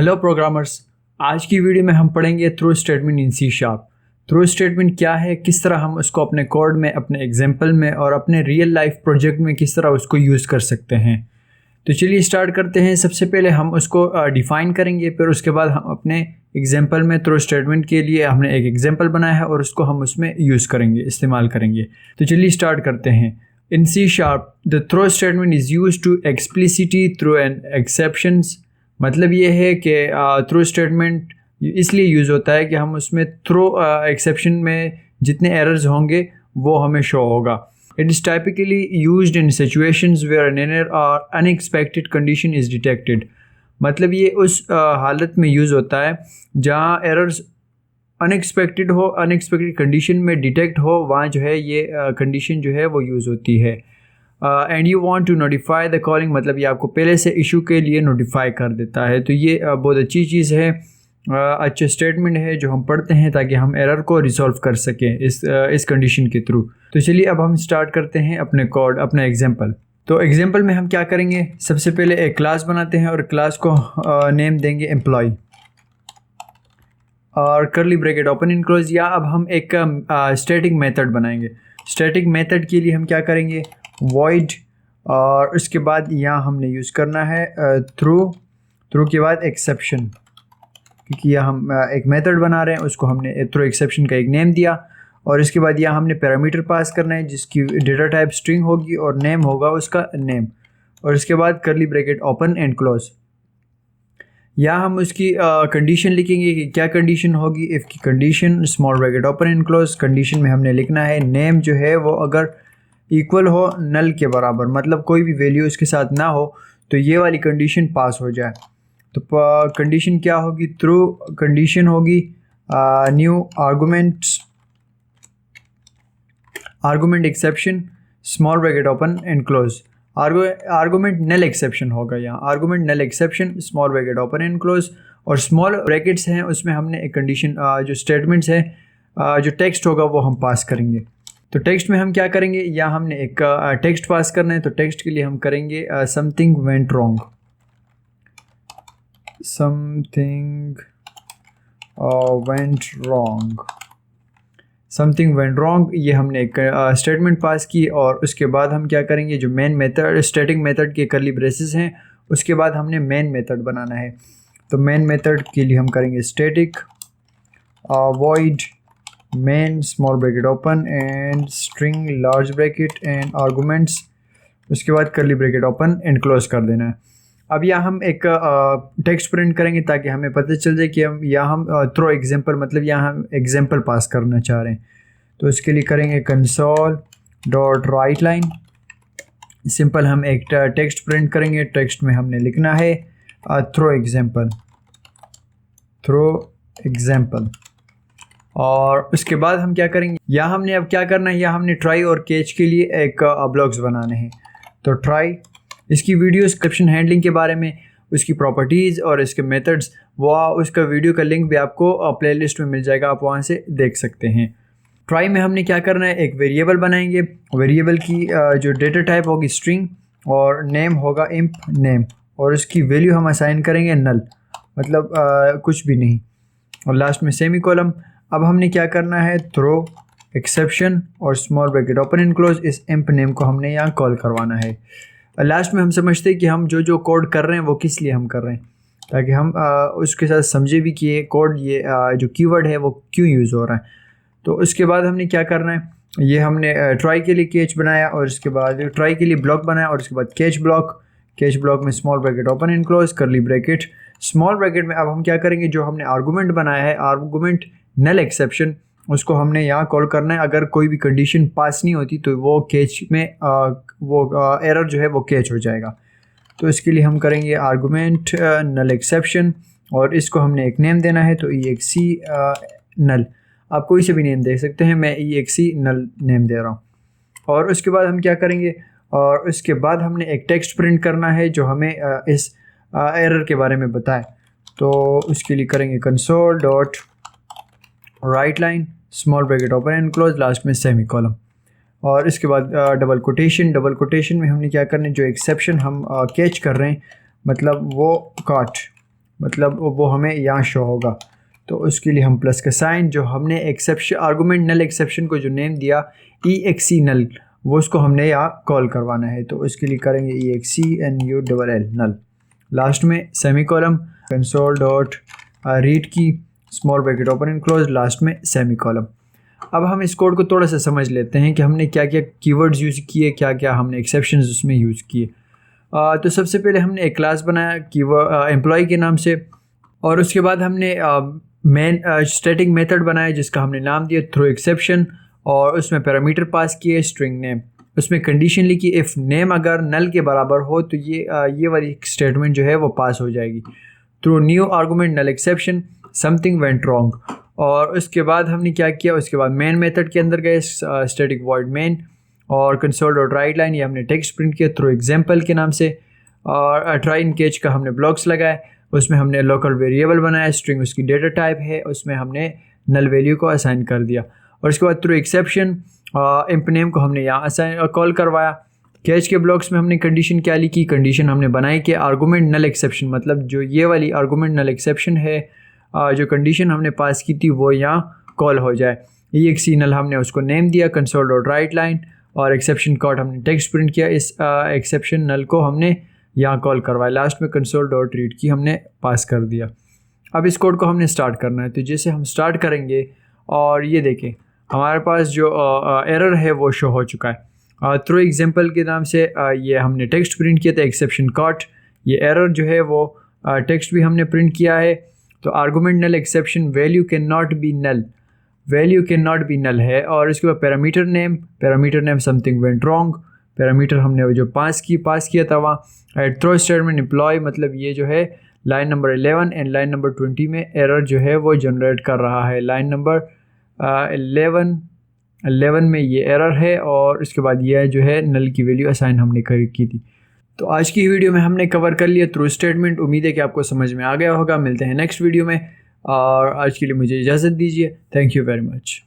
Hello programmers. आज की video में हम पढ़ेंगे throw statement in C sharp. Throw statement क्या है, किस तरह हम उसको अपने कोड में, अपने एग्जाम्पल में और अपने रियल लाइफ प्रोजेक्ट में किस तरह उसको यूज़ कर सकते हैं। तो चलिए स्टार्ट करते हैं। सबसे पहले हम उसको डिफ़ाइन करेंगे, फिर उसके बाद हम अपने एग्जाम्पल में थ्रो स्टेटमेंट के लिए हमने एक एग्जाम्पल बनाया है और उसको हम उसमें यूज़ करेंगे, इस्तेमाल करेंगे। तो चलिए स्टार्ट करते हैं। In C sharp the throw statement is use to explicitly throw and exceptions. मतलब ये है कि थ्रो स्टेटमेंट इसलिए यूज़ होता है कि हम उसमें थ्रो एक्सेप्शन में जितने एरर्स होंगे वो हमें शो होगा। It is typically used in situations where an error or unexpected condition is detected. मतलब ये उस हालत में यूज़ होता है जहाँ एरर्स अनएक्सपेक्टेड हो, अनएक्सपेक्टेड कंडीशन में डिटेक्ट हो, वहाँ जो है ये कंडीशन जो है वो यूज़ होती है। And you want to notify the calling, मतलब ये आपको पहले से इशू के लिए नोटिफाई कर देता है। तो ये बहुत अच्छी चीज़ है, अच्छे स्टेटमेंट है जो हम पढ़ते हैं ताकि हम एरर को रिसॉल्व कर सकें इस कंडीशन के थ्रू। तो चलिए अब हम स्टार्ट करते हैं अपने कोड, अपना एग्जांपल। तो एग्जांपल में हम क्या करेंगे, सबसे पहले एक क्लास बनाते हैं और क्लास को नेम देंगे एम्प्लॉय और करली ब्रैकेट ओपन एंड क्लोज। या अब हम एक स्टैटिक मेथड बनाएंगे। स्टैटिक मेथड के लिए हम क्या करेंगे, void, और उसके बाद यहाँ हमने यूज़ करना है थ्रू के बाद एक्सेप्शन, क्योंकि यहाँ हम एक मेथड बना रहे हैं, उसको हमने थ्रू एक्सेप्शन का एक नेम दिया। और इसके बाद यहाँ हमने पैरामीटर पास करना है जिसकी डेटा टाइप स्ट्रिंग होगी और नेम होगा उसका नेम। और इसके बाद करली ब्रैकेट ओपन एंड क्लोज। यहाँ हम उसकी कंडीशन लिखेंगे कि क्या कंडीशन होगी। इफ़ की condition small bracket open and close. Condition में हमने लिखना है नेम जो है वो अगर इक्वल हो नल के बराबर, मतलब कोई भी वैल्यू इसके साथ ना हो तो ये वाली कंडीशन पास हो जाए। तो कंडीशन क्या होगी, थ्रू कंडीशन होगी new argument exception small bracket open and close. Argument null exception होगा, यहाँ argument null exception small bracket open and close. और स्मॉल ब्रैकेट्स हैं उसमें हमने एक कंडीशन जो स्टेटमेंट्स हैं जो टेक्स्ट होगा वो हम पास करेंगे। तो टेक्स्ट में हम क्या करेंगे, या हमने एक टेक्स्ट पास करना है। तो टेक्स्ट के लिए हम करेंगे something went wrong. Something went wrong, ये हमने एक स्टेटमेंट पास की। और उसके बाद हम क्या करेंगे, जो मेन मेथड स्टैटिक मेथड के करली ब्रेसेस हैं उसके बाद हमने मेन मेथड बनाना है। तो मेन मेथड के लिए हम करेंगे static void main small bracket open and string large bracket and arguments. उसके बाद करली ब्रैकेट ओपन एंड क्लोज कर देना है। अब यहाँ हम एक टेक्स्ट प्रिंट करेंगे ताकि हमें पता चल जाए कि हम थ्रो एग्जाम्पल, मतलब यहाँ हम एग्जाम्पल पास करना चाह रहे हैं। तो इसके लिए करेंगे console dot right line. Simple हम एक टेक्स्ट प्रिंट करेंगे। टेक्स्ट में हमने लिखना है थ्रो एग्जाम्पल। और उसके बाद हम क्या करेंगे, या हमने अब क्या करना है, या हमने ट्राई और कैच के लिए एक ब्लॉक्स बनाने हैं। तो ट्राई, इसकी वीडियो एक्सेप्शन हैंडलिंग के बारे में, उसकी प्रॉपर्टीज़ और इसके मेथड्स, वो उसका वीडियो का लिंक भी आपको प्लेलिस्ट में मिल जाएगा, आप वहाँ से देख सकते हैं। ट्राई में हमने क्या करना है, एक वेरिएबल बनाएंगे। वेरिएबल की जो डेटा टाइप होगी स्ट्रिंग और नेम होगा इंप नेम, और उसकी वैल्यू हम असाइन करेंगे नल, मतलब कुछ भी नहीं। और लास्ट में सेमी कॉलम। अब हमने क्या करना है, थ्रो एक्सेप्शन और small bracket open and close, इस इंप नेम को हमने यहाँ कॉल करवाना है। लास्ट में हम समझते हैं कि हम जो कोड कर रहे हैं वो किस लिए हम कर रहे हैं, ताकि हम उसके साथ समझे भी कि ये कोड, ये जो कीवर्ड है वो क्यों यूज़ हो रहा है। तो उसके बाद हमने क्या करना है, ये हमने ट्राई के लिए कैच बनाया और उसके बाद ट्राई के लिए ब्लॉक बनाया और उसके बाद कैच ब्लॉक में small bracket open and close करली ब्रैकेट। स्मॉल ब्रैकेट में अब हम क्या करेंगे, जो हमने आर्गूमेंट बनाया है आर्गूमेंट नल एक्सेप्शन, उसको हमने यहाँ कॉल करना है। अगर कोई भी कंडीशन पास नहीं होती तो वो कैच में एरर जो है वो कैच हो जाएगा। तो इसके लिए हम करेंगे आर्गूमेंट नल एक्सेप्शन और इसको हमने एक नेम देना है। तो exe नल, आप कोई से भी नेम दे सकते हैं, मैं exe नल नेम दे रहा हूँ। और उसके बाद हम क्या करेंगे, और उसके बाद हमने एक टेक्स्ट प्रिंट करना है जो हमें इस एरर के बारे में बताए। तो उसके लिए करेंगे console dot right line small bracket open and close, last में सेमी कॉलम। और इसके बाद डबल कोटेशन में हमने क्या करना है, जो एक्सेप्शन हम कैच कर रहे हैं, मतलब वो काट, मतलब वो हमें यहाँ शो होगा। तो उसके लिए हम प्लस का साइन, जो हमने एक्सेप्शन आर्गूमेंट नल एक्सेप्शन को जो नेम दिया EXE नल, वो उसको हमने यहाँ कॉल करवाना है। तो उसके लिए करेंगे EXENULL नल, लास्ट में semicolon, console dot read की small bracket open and close, last में सेमी कॉलम। अब हम इस कोड को थोड़ा सा समझ लेते हैं कि हमने क्या क्या कीवर्ड्स यूज़ किए, क्या क्या हमने एक्सेप्शंस उसमें यूज़ किए। तो सबसे पहले हमने एक क्लास बनाया कीवर्ड एम्प्लॉय के नाम से, और उसके बाद हमने मेन स्टैटिक मेथड बनाया जिसका हमने नाम दिया थ्रो एक्सेप्शन, और उसमें पैरामीटर पास किए स्ट्रिंग नेम, उसमें कंडीशन लिखी इफ़ नेम अगर नल के बराबर हो तो ये वाली स्टेटमेंट जो है वो पास हो जाएगी। Through new argument null exception something went wrong. और उसके बाद हमने क्या किया, उसके बाद मेन मेथड के अंदर गए स्टैटिक वॉइड मेन, और कंसोल डॉट राइट लाइन, ये हमने टेक्स्ट प्रिंट किया थ्रू एग्जाम्पल के नाम से, और ट्राई इन केच का हमने ब्लॉक्स लगाए, उसमें हमने लोकल वेरिएबल बनाया, स्ट्रिंग उसकी डेटा टाइप है, उसमें हमने नल वैल्यू को असाइन कर दिया। और उसके बाद थ्रू एक्सेप्शन इंप नेम को हमने यहाँ असाइन कॉल करवाया। कैच के ब्लॉक्स में हमने कंडीशन क्या लिखी, कंडीशन हमने बनाई कि आर्गूमेंट नल एक्सेप्शन, मतलब जो ये वाली आर्गूमेंट नल एक्सेप्शन है, जो कंडीशन हमने पास की थी वो यहाँ कॉल हो जाए। EXE नल हमने उसको नेम दिया कंसोल डॉट राइट लाइन, और एक्सेप्शन कोड हमने टेक्स्ट प्रिंट किया, इस एक्सेप्शन नल को हमने यहाँ कॉल करवाया, लास्ट में कंसोल डॉट रीड की हमने पास कर दिया। अब इस कोड को हमने स्टार्ट करना है। तो जैसे हम स्टार्ट करेंगे और ये देखें हमारे पास जो एरर है वो शो हो चुका है। थ्रू एग्जाम्पल के नाम से ये हमने टेक्स्ट प्रिंट किया था एक्सेप्शन कॉट, ये एरर जो है वो टेक्स्ट भी हमने प्रिंट किया है। तो argument null exception value cannot be null, value cannot be null है। और इसके बाद parameter name something went wrong, parameter हमने जो पास किया था वहाँ। थ्रो स्टेटमेंट एम्प्लॉय, मतलब ये जो है line number 11 and line number 20 में एरर जो है वो जनरेट कर रहा है। लाइन नंबर 11 में ये एरर है, और इसके बाद ये जो है नल की वैल्यू असाइन हमने की थी। तो आज की वीडियो में हमने कवर कर लिया थ्रू स्टेटमेंट। उम्मीद है कि आपको समझ में आ गया होगा। मिलते हैं नेक्स्ट वीडियो में, और आज के लिए मुझे इजाज़त दीजिए। Thank you very much.